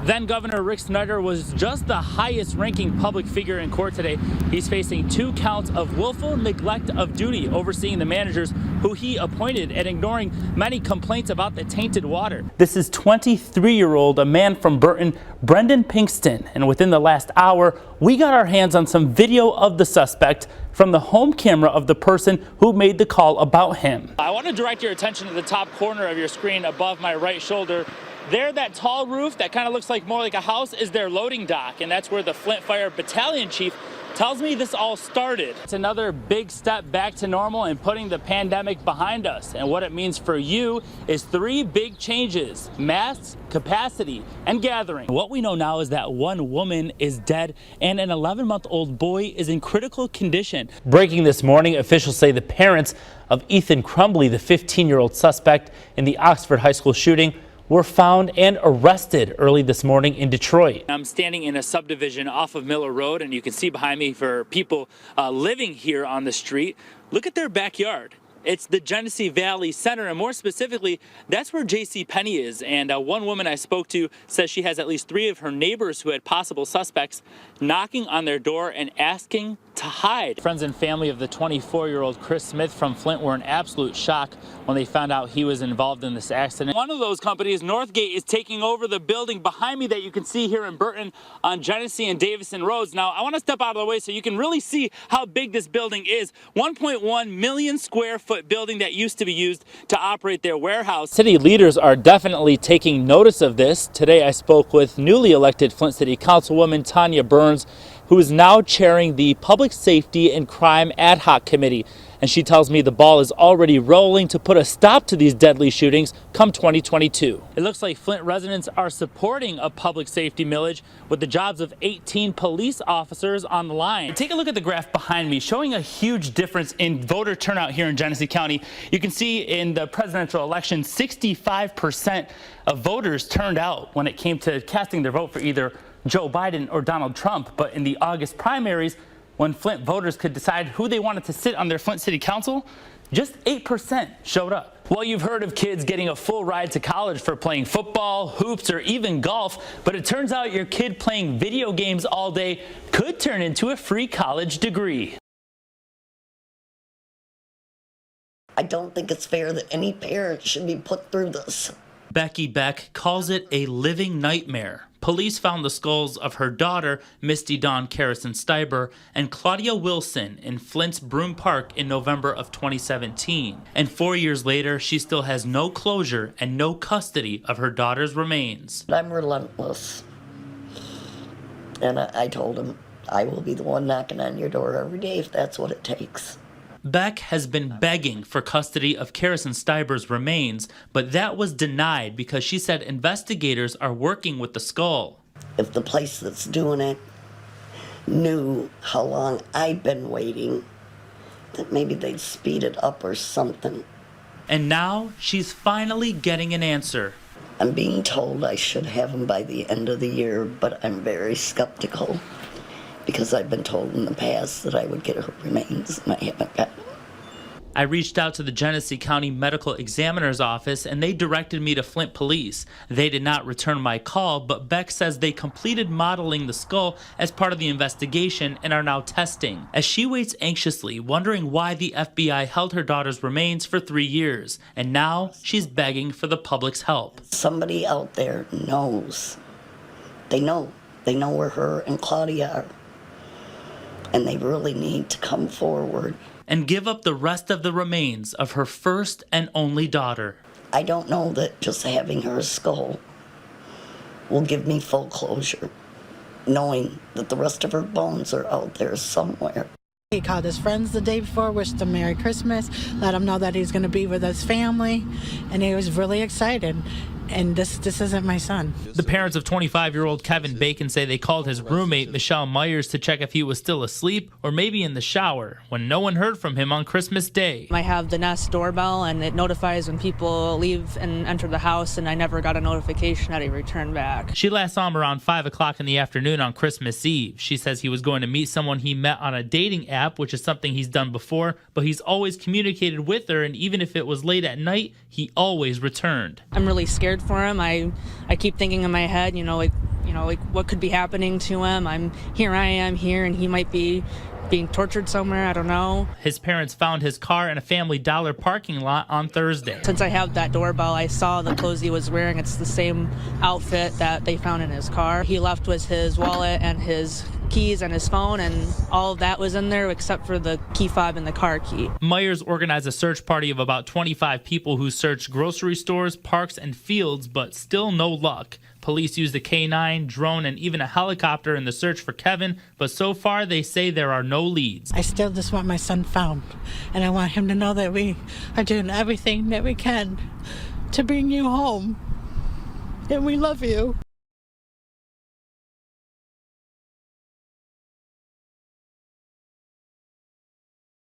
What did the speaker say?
Then Governor Rick Snyder was just the highest ranking public figure in court today. He's facing 2 counts of willful neglect of duty, overseeing the managers who he appointed and ignoring many complaints about the tainted water. This is 23-year-old, a man from Burton, Brendan Pinkston. And within the last hour, we got our hands on some video of the suspect from the home camera of the person who made the call about him. I want to direct your attention to the top corner of your screen above my right shoulder. There, that tall roof that kind of looks like more like a house is their loading dock, and that's where the Flint Fire Battalion Chief tells me this all started. It's another big step back to normal and putting the pandemic behind us. And what it means for you is 3 big changes: masks, capacity, and gathering. What we know now is that 1 woman is dead and an 11-month-old boy is in critical condition. Breaking this morning, officials say the parents of Ethan Crumbly, the 15-year-old suspect in the Oxford High School shooting, were found and arrested early this morning in Detroit. I'm standing in a subdivision off of Miller Road, and you can see behind me for people living here on the street. Look at their backyard. It's the Genesee Valley Center, and more specifically, that's where J.C. Penney is. And one woman I spoke to says she has at least 3 of her neighbors who had possible suspects knocking on their door and asking to hide. Friends and family of the 24-year-old Chris Smith from Flint were in absolute shock when they found out he was involved in this accident. One of those companies, Northgate, is taking over the building behind me that you can see here in Burton on Genesee and Davison Roads. Now, I want to step out of the way so you can really see how big this building is. 1.1 million square foot building that used to be used to operate their warehouse. City leaders are definitely taking notice of this. Today I spoke with newly elected Flint City Councilwoman Tanya Burns, who is now chairing the Public Safety and Crime Ad Hoc Committee. And she tells me the ball is already rolling to put a stop to these deadly shootings come 2022. It looks like Flint residents are supporting a public safety millage with the jobs of 18 police officers on the line. Take a look at the graph behind me, showing a huge difference in voter turnout here in Genesee County. You can see in the presidential election, 65% of voters turned out when it came to casting their vote for either Joe Biden or Donald Trump. But in the August primaries, when Flint voters could decide who they wanted to sit on their Flint City Council, just 8% showed up. Well, you've heard of kids getting a full ride to college for playing football, hoops, or even golf, but it turns out your kid playing video games all day could turn into a free college degree. I don't think it's fair that any parent should be put through this. Becky Beck calls it a living nightmare. Police found the skulls of her daughter, Misty Dawn Carrison Steiber, and Claudia Wilson in Flint's Broome Park in November of 2017. And 4 years later, she still has no closure and no custody of her daughter's remains. I'm relentless. And I told him, I will be the one knocking on your door every day if that's what it takes. Beck has been begging for custody of Carrison Steiber's remains, but that was denied because she said investigators are working with the skull. If the place that's doing it knew how long I've been waiting, that maybe they'd speed it up or something. And now she's finally getting an answer. I'm being told I should have them by the end of the year, but I'm very skeptical, because I've been told in the past that I would get her remains, and I haven't got them. I reached out to the Genesee County Medical Examiner's office, and they directed me to Flint Police. They did not return my call, but Beck says they completed modeling the skull as part of the investigation and are now testing. As she waits anxiously, wondering why the FBI held her daughter's remains for 3 years, and now she's begging for the public's help. Somebody out there knows. They know where her and Claudia are. And they really need to come forward and give up the rest of the remains of her first and only daughter. I don't know that just having her skull will give me full closure, knowing that the rest of her bones are out there somewhere. He called his friends the day before, wished them Merry Christmas, let him know that he's going to be with his family, and he was really excited. And this isn't my son. The parents of 25-year-old Kevin Bacon say they called his roommate, Michelle Myers, to check if he was still asleep or maybe in the shower when no one heard from him on Christmas Day. I have the Nest doorbell, and it notifies when people leave and enter the house, and I never got a notification that he returned back. She last saw him around 5 o'clock in the afternoon on Christmas Eve. She says he was going to meet someone he met on a dating app, which is something he's done before, but he's always communicated with her, and even if it was late at night, he always returned. I'm really scared for him. I keep thinking in my head, you know, like, like what could be happening to him. I am here, and he might be being tortured somewhere. I don't know. His parents found his car in a Family Dollar parking lot on Thursday. Since I have that doorbell, I saw the clothes he was wearing. It's the same outfit that they found in his car. He left with his wallet and his keys and his phone, and all of that was in there except for the key fob and the car key. Myers organized a search party of about 25 people who searched grocery stores, parks, and fields, but still no luck. Police used a K-9, drone, and even a helicopter in the search for Kevin, but so far they say there are no leads. I still just want my son found, and I want him to know that we are doing everything that we can to bring you home, and we love you.